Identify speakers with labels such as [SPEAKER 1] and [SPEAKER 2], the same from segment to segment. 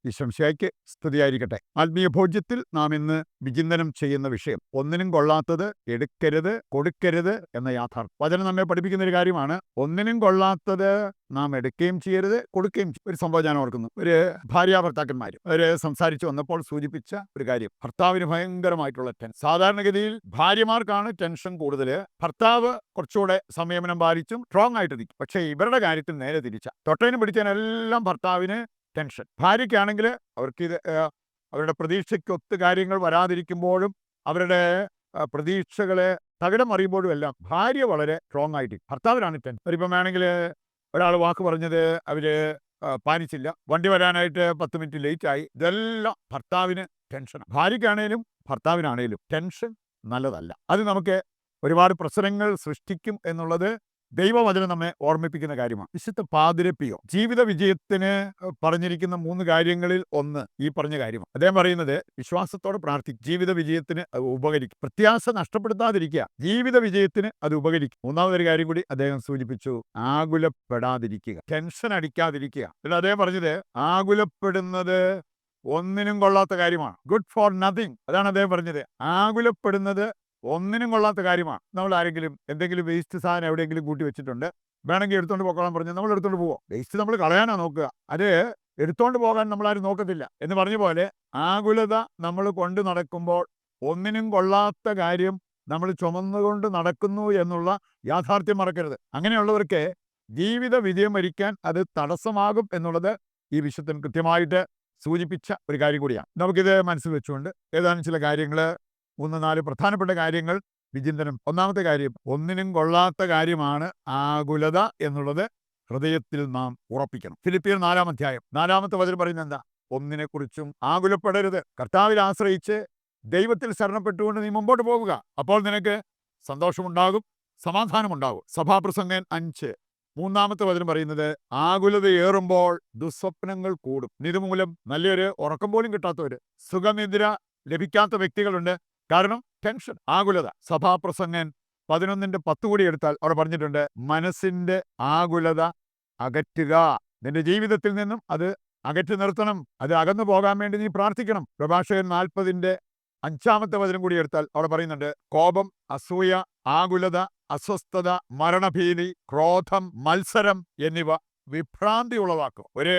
[SPEAKER 1] ഈശോമിശിഹായ്ക്ക് സ്തുതിയായിരിക്കട്ടെ. ആത്മീയ ഭോജ്യത്തിൽ നാം ഇന്ന് വിചിന്തനം ചെയ്യുന്ന വിഷയം ഒന്നിനും കൊള്ളാത്തത് എടുക്കരുത്, കൊടുക്കരുത് എന്ന യാഥാർത്ഥ്യം. വചനം നമ്മെ പഠിപ്പിക്കുന്ന ഒരു കാര്യമാണ്. ഒന്നിനും കൊള്ളാത്തത് നാം എടുക്കുകയും ചെയ്യരുത്, കൊടുക്കുകയും ചെയ്യരുത്. ഒരു സംഭവം ഞാൻ ഓർക്കുന്നു. ഒരു ഭാര്യാഭർത്താക്കന്മാർ അവര് സംസാരിച്ചു വന്നപ്പോൾ സൂചിപ്പിച്ച ഒരു കാര്യം, ഭർത്താവിന് ഭയങ്കരമായിട്ടുള്ള ടെൻഷൻ. സാധാരണഗതിയിൽ ഭാര്യമാർക്കാണ് ടെൻഷൻ കൂടുതൽ. ഭർത്താവ് കുറച്ചുകൂടെ സംയമനം പാലിച്ചും സ്ട്രോങ് ആയിട്ട് നിൽക്കും. പക്ഷേ ഇവരുടെ കാര്യത്തിൽ നേരെ തിരിച്ച, തൊട്ടതിനും പിടിച്ചതിനെല്ലാം ഭർത്താവിന് ടെൻഷൻ. ഭാര്യയ്ക്കാണെങ്കിൽ അവരുടെ പ്രതീക്ഷയ്ക്കൊത്ത് കാര്യങ്ങൾ വരാതിരിക്കുമ്പോഴും അവരുടെ പ്രതീക്ഷകളെ തകിടം മറിയുമ്പോഴും എല്ലാം ഭാര്യ വളരെ സ്ട്രോങ് ആയിട്ട്, ഭർത്താവിനാണ് ടെൻഷൻ. ഒരിപ്പം വേണമെങ്കിൽ ഒരാൾ വാക്ക് പറഞ്ഞത് അവര് പാലിച്ചില്ല, വണ്ടി വരാനായിട്ട് 10 മിനിറ്റ് ലേറ്റ് ആയി, ഇതെല്ലാം ഭർത്താവിന് ടെൻഷനാണ്. ഭാര്യയ്ക്കാണേലും ഭർത്താവിനാണേലും ടെൻഷൻ നല്ലതല്ല. അത് നമുക്ക് ഒരുപാട് പ്രശ്നങ്ങൾ സൃഷ്ടിക്കും എന്നുള്ളത് ദൈവവചനം നമ്മെ ഓർമ്മിപ്പിക്കുന്ന കാര്യമാണ്. വിശുദ്ധ പാതിരി പിയോ ജീവിത വിജയത്തിന് പറഞ്ഞിരിക്കുന്ന 3 കാര്യങ്ങളിൽ ഒന്ന് ഈ പറഞ്ഞ കാര്യമാണ്. അദ്ദേഹം പറയുന്നത് വിശ്വാസത്തോടെ പ്രാർത്ഥിക്കും, ജീവിത വിജയത്തിന് അത് ഉപകരിക്കും. പ്രത്യാശ നഷ്ടപ്പെടുത്താതിരിക്കുക, ജീവിത വിജയത്തിന് അത് ഉപകരിക്കും. മൂന്നാമതൊരു കാര്യം കൂടി അദ്ദേഹം സൂചിപ്പിച്ചു, ആകുലപ്പെടാതിരിക്കുക, ടെൻഷൻ അടിക്കാതിരിക്കുക. എന്നിട്ട് അദ്ദേഹം പറഞ്ഞത് ആകുലപ്പെടുന്നത് ഒന്നിനും കൊള്ളാത്ത കാര്യമാണ്, ഗുഡ് ഫോർ നത്തിങ്. അതാണ് അദ്ദേഹം പറഞ്ഞത്. ആകുലപ്പെടുന്നത് ഒന്നിനും കൊള്ളാത്ത കാര്യമാണ്. നമ്മൾ ആരെങ്കിലും എന്തെങ്കിലും വേസ്റ്റ് സാധനം എവിടെയെങ്കിലും കൂട്ടി വെച്ചിട്ടുണ്ട്, വേണമെങ്കിൽ എടുത്തോണ്ട് പോകാൻ പറഞ്ഞാൽ നമ്മൾ എടുത്തോണ്ട് പോവോ? വേസ്റ്റ് നമ്മൾ കളയാനാ നോക്കുക, അത് എടുത്തോണ്ട് പോകാൻ നമ്മളാരും നോക്കത്തില്ല എന്ന് പറഞ്ഞ പോലെ ആകുലത നമ്മൾ കൊണ്ട് നടക്കുമ്പോൾ ഒന്നിനും കൊള്ളാത്ത കാര്യം നമ്മൾ ചുമന്നുകൊണ്ട് നടക്കുന്നു എന്നുള്ള യാഥാർത്ഥ്യം മറക്കരുത്. അങ്ങനെയുള്ളവർക്ക് ജീവിത വിജയം വരിക്കാൻ അത് തടസ്സമാകും എന്നുള്ളത് ഈ വിശുദ്ധൻ കൃത്യമായിട്ട് സൂചിപ്പിച്ച ഒരു കാര്യം കൂടിയാണ്. നമുക്കിത് മനസ്സിൽ വെച്ചുകൊണ്ട് ഏതാനും ചില കാര്യങ്ങൾ, 3-4 പ്രധാനപ്പെട്ട കാര്യങ്ങൾ വിചിന്തനം. ഒന്നാമത്തെ കാര്യം, ഒന്നിനും കൊള്ളാത്ത കാര്യമാണ് ആകുലത എന്നുള്ളത് ഹൃദയത്തിൽ നാം ഉറപ്പിക്കണം. ഫിലിപ്പിയർ 4-ാം അധ്യായം 4-ാമത്തെ വചനം പറയുന്നത് എന്താ? ഒന്നിനെക്കുറിച്ചും ആകുലപ്പെടരുത്. കർത്താവിൽ ആശ്രയിച്ച് ദൈവത്തിൽ ശരണപ്പെട്ടുകൊണ്ട് നീ മുമ്പോട്ട് പോകുക. അപ്പോൾ നിനക്ക് സന്തോഷമുണ്ടാകും, സമാധാനമുണ്ടാകും. സഭാപ്രസംഗൻ 5 3-ാമത്തെ വചനം പറയുന്നത്, ആകുലതയേറുമ്പോൾ ദുസ്വപ്നങ്ങൾ കൂടും. ഇതുമൂലം നല്ലൊരു ഉറക്കം പോലും കിട്ടാത്തവര്, സുഖനിദ്ര ലഭിക്കാത്ത വ്യക്തികളുണ്ട്. കാരണം ടെൻഷൻ, ആകുലത. സഭാപ്രസംഗൻ 11:10 കൂടി എടുത്താൽ അവിടെ പറഞ്ഞിട്ടുണ്ട്, മനസ്സിന്റെ ആകുലത അകറ്റുക. നിന്റെ ജീവിതത്തിൽ നിന്നും അത് അകറ്റി നിർത്തണം, അത് അകന്നു പോകാൻ വേണ്ടി നീ പ്രാർത്ഥിക്കണം. പ്രഭാഷകൻ 40:5-ാമത്തെ വചനം കൂടി എടുത്താൽ അവിടെ പറയുന്നുണ്ട്, കോപം, അസൂയ, ആകുലത, അസ്വസ്ഥത, മരണഭീതി, ക്രോധം, മത്സരം എന്നിവ വിഭ്രാന്തി ഉളവാക്കും. ഒരു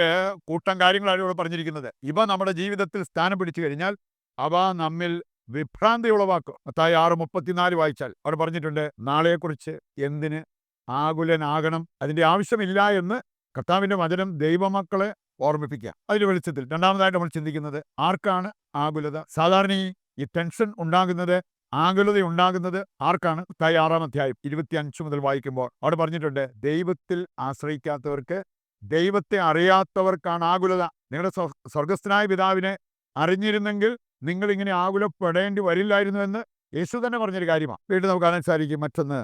[SPEAKER 1] കൂട്ടം കാര്യങ്ങളാണ് ഇവിടെ പറഞ്ഞിരിക്കുന്നത്. ഇവ നമ്മുടെ ജീവിതത്തിൽ സ്ഥാനം പിടിച്ചു കഴിഞ്ഞാൽ അവ നമ്മിൽ വിഭ്രാന്തി ഉളവാക്കും. മത്തായി 6:34 വായിച്ചാൽ അവിടെ പറഞ്ഞിട്ടുണ്ട്, നാളെയെക്കുറിച്ച് എന്തിന് ആകുലനാകണം, അതിന്റെ ആവശ്യമില്ല എന്ന് കർത്താവിന്റെ വചനം ദൈവമക്കളെ ഓർമ്മിപ്പിക്കുക. അതിന്റെ വെളിച്ചത്തിൽ രണ്ടാമതായിട്ട് നമ്മൾ ചിന്തിക്കുന്നത്, ആർക്കാണ് ആകുലത? സാധാരണ ഈ ടെൻഷൻ ഉണ്ടാകുന്നത്, ആകുലത ഉണ്ടാകുന്നത് ആർക്കാണ്? മത്തായി 6-ാം അധ്യായം 25 മുതൽ വായിക്കുമ്പോൾ അവിടെ പറഞ്ഞിട്ടുണ്ട്, ദൈവത്തിൽ ആശ്രയിക്കാത്തവർക്ക്, ദൈവത്തെ അറിയാത്തവർക്കാണ് ആകുലത. നിങ്ങളുടെ സ്വർഗസ്ഥനായ പിതാവിനെ അറിഞ്ഞിരുന്നെങ്കിൽ നിങ്ങൾ ഇങ്ങനെ ആകുലപ്പെടേണ്ടി വരില്ലായിരുന്നു എന്ന് യേശു തന്നെ പറഞ്ഞൊരു കാര്യമാണ്. വീണ്ടും നമുക്ക് കാണാൻ സാധിക്കും. മറ്റൊന്ന്,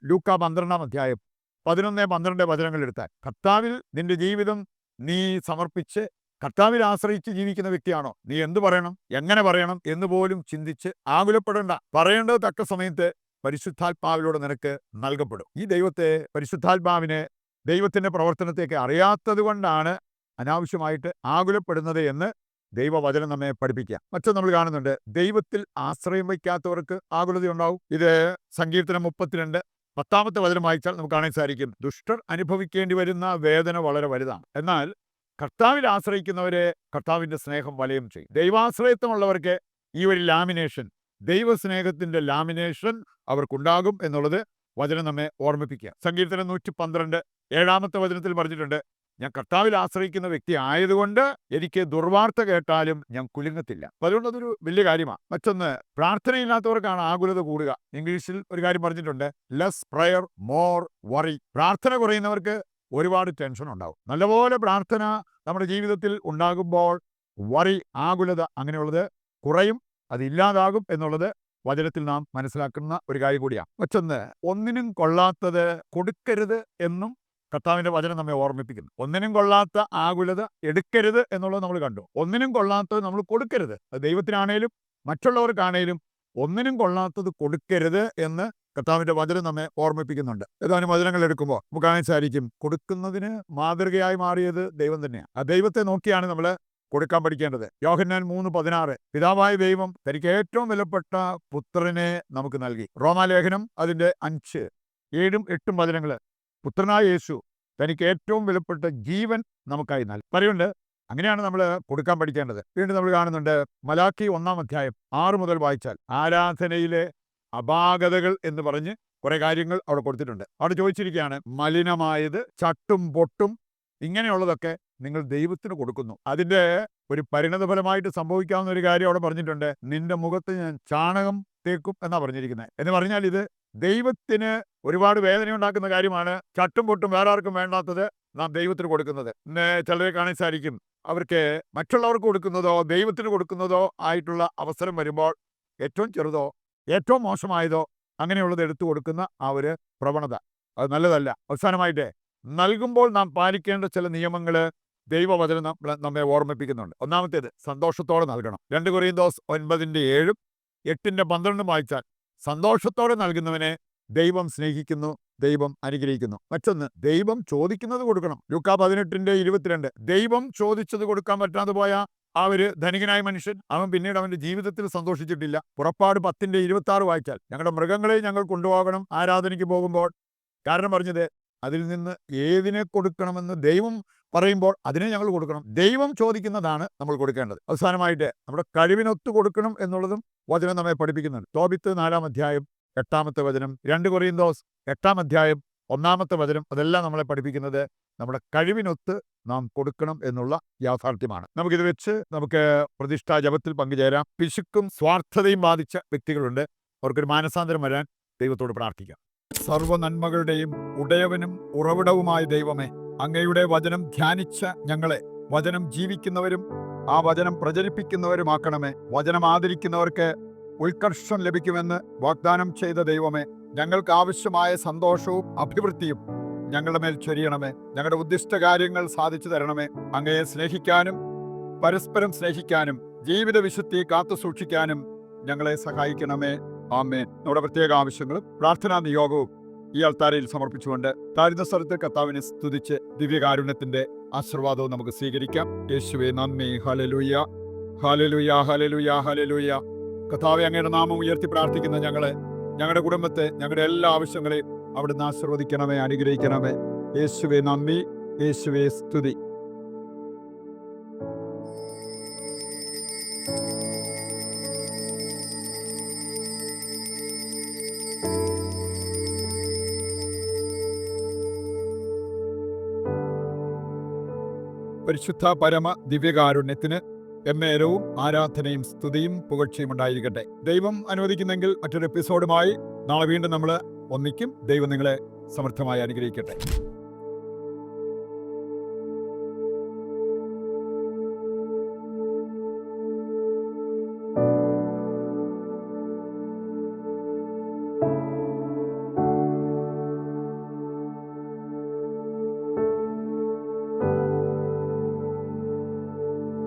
[SPEAKER 1] ലൂക്കാ 12-ാം അധ്യായം 11-12 വചനങ്ങൾ എടുത്താൽ, കർത്താവിൽ നിന്റെ ജീവിതം നീ സമർപ്പിച്ച് കർത്താവിൽ ആശ്രയിച്ച് ജീവിക്കുന്ന വ്യക്തിയാണോ, നീ എന്ത് പറയണം, എങ്ങനെ പറയണം എന്ന് പോലും ചിന്തിച്ച് ആകുലപ്പെടേണ്ട. പറയേണ്ടത് തക്ക സമയത്ത് പരിശുദ്ധാത്മാവിലൂടെ നിനക്ക് നൽകപ്പെടും. ഈ ദൈവത്തെ, പരിശുദ്ധാത്മാവിനെ, ദൈവത്തിന്റെ പ്രവർത്തനത്തെയൊക്കെ അറിയാത്തത് കൊണ്ടാണ് അനാവശ്യമായിട്ട് ആകുലപ്പെടുന്നത് എന്ന് ദൈവവചനം നമ്മെ പഠിപ്പിക്കുക. മറ്റൊന്ന് നമ്മൾ കാണുന്നുണ്ട്, ദൈവത്തിൽ ആശ്രയം വയ്ക്കാത്തവർക്ക് ആകുലത ഉണ്ടാവും. ഇത് സങ്കീർത്തനം 32:10-ാമത്തെ വചനം വായിച്ചാൽ നമുക്ക് കാണാൻ സാധിക്കും, ദുഷ്ടർ അനുഭവിക്കേണ്ടി വരുന്ന വേദന വളരെ വലുതാണ്, എന്നാൽ കർത്താവിൽ ആശ്രയിക്കുന്നവരെ കർത്താവിന്റെ സ്നേഹം വലയം ചെയ്യും. ദൈവാശ്രയത്വമുള്ളവർക്ക് ഈ ഒരു ലാമിനേഷൻ, ദൈവസ്നേഹത്തിന്റെ ലാമിനേഷൻ അവർക്കുണ്ടാകും എന്നുള്ളത് വചനം നമ്മെ ഓർമ്മിപ്പിക്കുക. സങ്കീർത്തനം 112 7-ാമത്തെ വചനത്തിൽ പറഞ്ഞിട്ടുണ്ട്, ഞാൻ കർത്താവിൽ ആശ്രയിക്കുന്ന വ്യക്തി ആയതുകൊണ്ട് എനിക്ക് ദുർവാർത്ത കേട്ടാലും ഞാൻ കുലുങ്ങത്തില്ല. അപ്പൊ അതുകൊണ്ട് അതൊരു വലിയ കാര്യമാണ്. മറ്റൊന്ന്, പ്രാർത്ഥനയില്ലാത്തവർക്കാണ് ആകുലത കൂടുക. ഇംഗ്ലീഷിൽ ഒരു കാര്യം പറഞ്ഞിട്ടുണ്ട്, ലെസ് പ്രയർ മോർ വറി. പ്രാർത്ഥന കുറയുന്നവർക്ക് ഒരുപാട് ടെൻഷൻ ഉണ്ടാവും. നല്ലപോലെ പ്രാർത്ഥന നമ്മുടെ ജീവിതത്തിൽ ഉണ്ടാകുമ്പോൾ വറി, ആകുലത, അങ്ങനെയുള്ളത് കുറയും, അതില്ലാതാകും എന്നുള്ളത് വചനത്തിൽ നാം മനസ്സിലാക്കുന്ന ഒരു കാര്യം കൂടിയാണ്. മറ്റൊന്ന്, ഒന്നിനും കൊള്ളാത്തത് കൊടുക്കരുത് എന്നും കർത്താവിന്റെ വചനം നമ്മെ ഓർമ്മിപ്പിക്കുന്നു. ഒന്നിനും കൊള്ളാത്ത ആകുലത എടുക്കരുത് എന്നുള്ളത് നമ്മൾ കണ്ടു. ഒന്നിനും കൊള്ളാത്തത് നമ്മൾ കൊടുക്കരുത്. അത് ദൈവത്തിനാണേലും മറ്റുള്ളവർക്കാണേലും ഒന്നിനും കൊള്ളാത്തത് കൊടുക്കരുത് എന്ന് കർത്താവിന്റെ വചനം നമ്മെ ഓർമ്മിപ്പിക്കുന്നുണ്ട്. ഏതാനും വചനങ്ങൾ എടുക്കുമ്പോൾ നമുക്ക് കാണാൻ സാധിക്കും, കൊടുക്കുന്നതിന് മാതൃകയായി മാറിയത് ദൈവം തന്നെയാണ്. ആ ദൈവത്തെ നോക്കിയാണ് നമ്മൾ കൊടുക്കാൻ പഠിക്കേണ്ടത്. യോഹന്നാൻ 3:16 പിതാവായ ദൈവം തനിക്ക് ഏറ്റവും വിലപ്പെട്ട പുത്രനെ നമുക്ക് നൽകി. റോമാലേഖനം അതിന്റെ 5, 7, 8 വചനങ്ങള് പുത്രനായ യേശു തനിക്ക് ഏറ്റവും വിലപ്പെട്ട ജീവൻ നമുക്കായി നൽകി. പറയുന്നുണ്ട്. അങ്ങനെയാണ് നമ്മൾ കൊടുക്കാൻ പഠിക്കേണ്ടത്. വീണ്ടും നമ്മൾ കാണുന്നുണ്ട് മലാക്കി 1-ാം അധ്യായം 6 മുതൽ വായിച്ചാൽ ആരാധനയിലെ അപാകതകൾ എന്ന് പറഞ്ഞ് കുറെ കാര്യങ്ങൾ അവിടെ കൊടുത്തിട്ടുണ്ട്. അവിടെ ചോദിച്ചിരിക്കുകയാണ്, മലിനമായത്, ചട്ടും പൊട്ടും ഇങ്ങനെയുള്ളതൊക്കെ നിങ്ങൾ ദൈവത്തിന് കൊടുക്കുന്നു. അതിന്റെ ഒരു പരിണതഫലമായിട്ട് സംഭവിക്കാവുന്ന ഒരു കാര്യം അവിടെ പറഞ്ഞിട്ടുണ്ട്. നിന്റെ മുഖത്ത് ഞാൻ ചാണകം തേക്കും എന്നാ പറഞ്ഞിരിക്കുന്നത്. എന്ന് പറഞ്ഞാൽ ഇത് ദൈവത്തിന് ഒരുപാട് വേദന ഉണ്ടാക്കുന്ന കാര്യമാണ്. ചട്ടും പൊട്ടും വേറെ ആർക്കും വേണ്ടാത്തത് നാം ദൈവത്തിന് കൊടുക്കുന്നത്. ഇന്ന് ചിലരെ കാണാൻ സാധിക്കും, അവർക്ക് മറ്റുള്ളവർക്ക് കൊടുക്കുന്നതോ ദൈവത്തിന് കൊടുക്കുന്നതോ ആയിട്ടുള്ള അവസരം വരുമ്പോൾ ഏറ്റവും ചെറുതോ ഏറ്റവും മോശമായതോ അങ്ങനെയുള്ളത് എടുത്തു കൊടുക്കുന്ന ആ ഒരു പ്രവണത, അത് നല്ലതല്ല. അവസാനമായിട്ട് നൽകുമ്പോൾ നാം പാലിക്കേണ്ട ചില നിയമങ്ങൾ ദൈവവചനം നമ്മെ ഓർമ്മിപ്പിക്കുന്നുണ്ട്. ഒന്നാമത്തേത് സന്തോഷത്തോടെ നൽകണം. 2 കൊരിന്തോസ് 9:7, 8:12 വായിച്ചാൽ സന്തോഷത്തോടെ നൽകുന്നവനെ ദൈവം സ്നേഹിക്കുന്നു, ദൈവം അനുഗ്രഹിക്കുന്നു. മറ്റൊന്ന്, ദൈവം ചോദിക്കുന്നത് കൊടുക്കണം. ലൂക്കാ 18:22 ദൈവം ചോദിച്ചത് കൊടുക്കാൻ പറ്റാതെ പോയ ആ ഒരു ധനികനായ മനുഷ്യൻ, അവൻ പിന്നീട് അവന്റെ ജീവിതത്തിൽ സന്തോഷിച്ചിട്ടില്ല. പുറപ്പാട് 10:26 വായിച്ചാൽ ഞങ്ങളുടെ മൃഗങ്ങളെ ഞങ്ങൾ കൊണ്ടുപോകണം ആരാധനയ്ക്ക് പോകുമ്പോൾ. കാരണം പറഞ്ഞത് അതിൽ നിന്ന് ഏതിനെ കൊടുക്കണമെന്ന് ദൈവം പറയുമ്പോൾ അതിനെ ഞങ്ങൾ കൊടുക്കണം. ദൈവം ചോദിക്കുന്നതാണ് നമ്മൾ കൊടുക്കേണ്ടത്. അവസാനമായിട്ട് നമ്മുടെ കഴിവിനൊത്തു കൊടുക്കണം എന്നുള്ളതും വചനം നമ്മെ പഠിപ്പിക്കുന്നുണ്ട്. തോബിത്ത് 4-ാം അധ്യായം 8-ാമത്തെ വചനം, 2 കൊരിന്തോസ് 8-ാം അധ്യായം 1-ാമത്തെ വചനം, അതെല്ലാം നമ്മളെ പഠിപ്പിക്കുന്നത് നമ്മുടെ കഴിവിനൊത്ത് നാം കൊടുക്കണം എന്നുള്ള യാഥാർത്ഥ്യമാണ്. നമുക്കിത് വെച്ച് നമുക്ക് പ്രതിഷ്ഠാ ജപത്തിൽ പങ്കുചേരാം. പിശുക്കും സ്വാർത്ഥതയും ബാധിച്ച വ്യക്തികളുണ്ട്. അവർക്കൊരു മാനസാന്തരം വരാൻ ദൈവത്തോട് പ്രാർത്ഥിക്കാം. സർവ്വ നന്മകളുടെയും ഉടയവനും ഉറവിടവുമായ ദൈവമേ, അങ്ങയുടെ വചനം ധ്യാനിച്ച ഞങ്ങളെ വചനം ജീവിക്കുന്നവരും ആ വചനം പ്രചരിപ്പിക്കുന്നവരുമാക്കണമേ. വചനം ആദരിക്കുന്നവർക്ക് ഉത്കർഷം ലഭിക്കുമെന്ന് വാഗ്ദാനം ചെയ്ത ദൈവമേ, ഞങ്ങൾക്ക് ആവശ്യമായ സന്തോഷവും അഭിവൃദ്ധിയും ഞങ്ങളുടെ മേൽ ചൊരിയണമേ. ഞങ്ങളുടെ ഉദ്ദിഷ്ട കാര്യങ്ങൾ സാധിച്ചു തരണമേ. അങ്ങയെ സ്നേഹിക്കാനും പരസ്പരം സ്നേഹിക്കാനും ജീവിത വിശുദ്ധി കാത്തു സൂക്ഷിക്കാനും ഞങ്ങളെ സഹായിക്കണമേ. ആമേൻ. നമ്മുടെ പ്രത്യേക ആവശ്യങ്ങളും പ്രാർത്ഥനാ നിയോഗവും ഈ അൾത്താരയിൽ സമർപ്പിച്ചുകൊണ്ട് താഴ്ന്ന സ്ഥലത്ത് കർത്താവിനെ സ്തുതിച്ച് ദിവ്യകാരുണ്യത്തിന്റെ ആശീർവാദവും നമുക്ക് സ്വീകരിക്കാം. യേശുവേ നന്ദി. Hallelujah, hallelujah, hallelujah, hallelujah. കർത്താവേ, അങ്ങയുടെ നാമം ഉയർത്തി പ്രാർത്ഥിക്കുന്ന ഞങ്ങളെ, ഞങ്ങളുടെ കുടുംബത്തെ, ഞങ്ങളുടെ എല്ലാ ആവശ്യങ്ങളെയും അവിടുന്ന് ആശീർവദിക്കണമേ, അനുഗ്രഹിക്കണമേ. യേശുവേ നന്ദി, യേശുവേ സ്തുതി. പരിശുദ്ധ പരമ ദിവ്യകാരുണ്യത്തിന് എന്നേരവും ആരാധനയും സ്തുതിയും പുകഴ്ചയും ഉണ്ടായിരിക്കട്ടെ. ദൈവം അനുവദിക്കുന്നെങ്കിൽ മറ്റൊരു എപ്പിസോഡുമായി നാളെ വീണ്ടും നമ്മൾ ഒന്നിക്കും. ദൈവം നിങ്ങളെ സമൃദ്ധമായി അനുഗ്രഹിക്കട്ടെ.